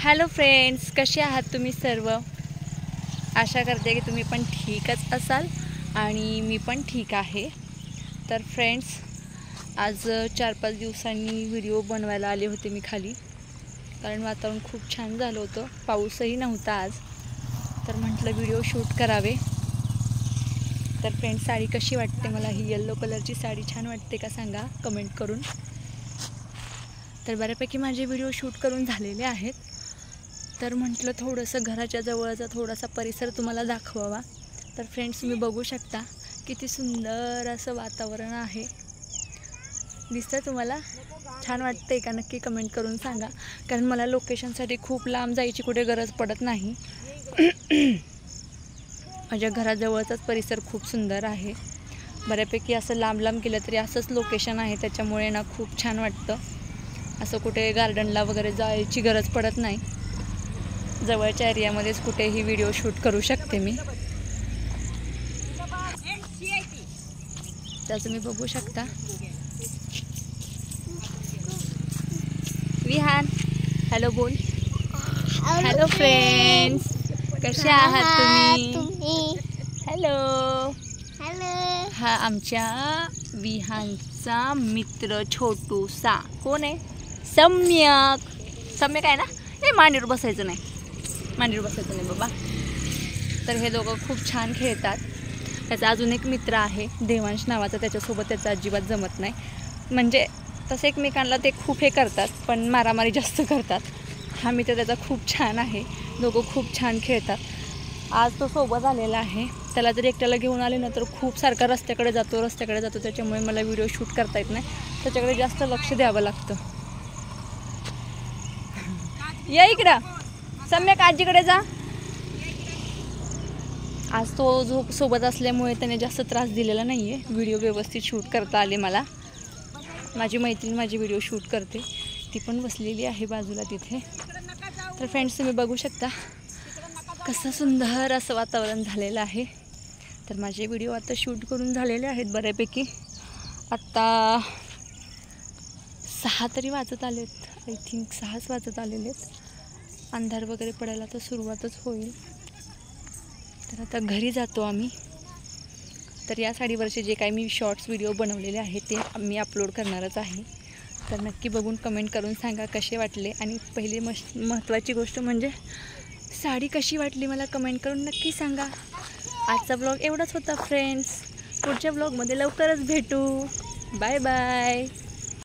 Hello friends, कसे आहात तुम्ही सर्व? आशा करते की तुम्ही पण ठीकच असाल आणि मी पण ठीक आहे. तर फ्रेंड्स, आज 4-5 दिवसांनी व्हिडिओ बनवायला आले होते मी खाली, कारण वातावरण खूप छान झालं होतं. पाऊसही नव्हता आज, तर म्हटलं व्हिडिओ शूट करावे. तर फ्रेंड्स, साडी कशी वाटते मला? ही येलो कलरची साडी छान वाटते का सांगा कमेंट करून. तर बऱ्यापैकी माझे व्हिडिओ शूट करून झालेले आहेत, तर म्हटलं थोडंसं घराच्या जवळचा थोडासा परिसर तुम्हाला दाखवावा. तर फ्रेंड्स, तुम्ही बघू शकता किती सुंदर असं वातावरण आहे. दिसतं तुम्हाला? छान वाटतंय का? नक्की कमेंट करून सांगा, कारण मला लोकेशनसाठी खूप लांब जायची कुठे गरज पडत नाही. माझ्या घराजवळचाच परिसर खूप सुंदर आहे. बऱ्यापैकी असं लांब लांब गेलं तरी असंच लोकेशन आहे, त्याच्यामुळे ना खूप छान वाटतं. असं कुठे गार्डनला वगैरे जायची गरज पडत नाही. जवळच्या एरियामध्येच कुठेही व्हिडिओ शूट करू शकते मी. तर तुम्ही बघू शकता. विहान, हॅलो बोल. हॅलो फ्रेंड्स, कसे आहात तुम्ही? हॅलो. हा आमच्या विहानचा मित्र छोटूसा. कोण आहे? सम्यक. सम्यक आहे ना? हे मांडीवर बसायचं नाही, मांडीवर बसायचं नाही बाबा. तर हे दोघं खूप छान खेळतात. त्याचा अजून एक मित्र आहे देवांश नावाचा, त्याच्यासोबत त्याचं अजिबात जमत नाही. म्हणजे तसं एकमेकांना ते खूप हे करतात, पण मारामारी जास्त करतात. हा मित्र त्याचा खूप छान आहे, दोघं खूप छान खेळतात. आज तो सोबत आलेला आहे. त्याला जर एकट्याला घेऊन आले ना तर खूप सारखा रस्त्याकडे जातो, त्याच्यामुळे मला व्हिडिओ शूट करता येत नाही. त्याच्याकडे जास्त लक्ष द्यावं लागतं. या इकडं सम्यक, आजीकडे जा. आज तो सोबत असल्यामुळे त्याने जास्त त्रास दिलेला नाही आहे. व्हिडिओ व्यवस्थित शूट करता आले मला. माझी मैत्रीण माझी व्हिडिओ शूट करते, ती पण बसलेली आहे बाजूला तिथे. तर फ्रेंड्स, तुम्ही बघू शकता कसं सुंदर असं वातावरण झालेलं आहे. तर माझे व्हिडिओ आता शूट करून झालेले आहेत बऱ्यापैकी. आत्ता 6 तरी वाजत आलेत, आय थिंक 6च वाजत आलेले आहेत. अंधार वगैरे पडायला तर सुरुवातच होईल. तर आता घरी जातो आम्ही. तर या साडीवरचे जे काही मी शॉर्ट्स व्हिडिओ बनवलेले आहेत ते मी अपलोड करणारच आहे. तर नक्की बघून कमेंट करून सांगा कसे वाटले. आणि पहिली महत्त्वाची गोष्ट म्हणजे साडी कशी वाटली मला कमेंट करून नक्की सांगा. आजचा ब्लॉग एवढाच होता फ्रेंड्स. पुढच्या ब्लॉगमध्ये लवकरच भेटू. Bye bye.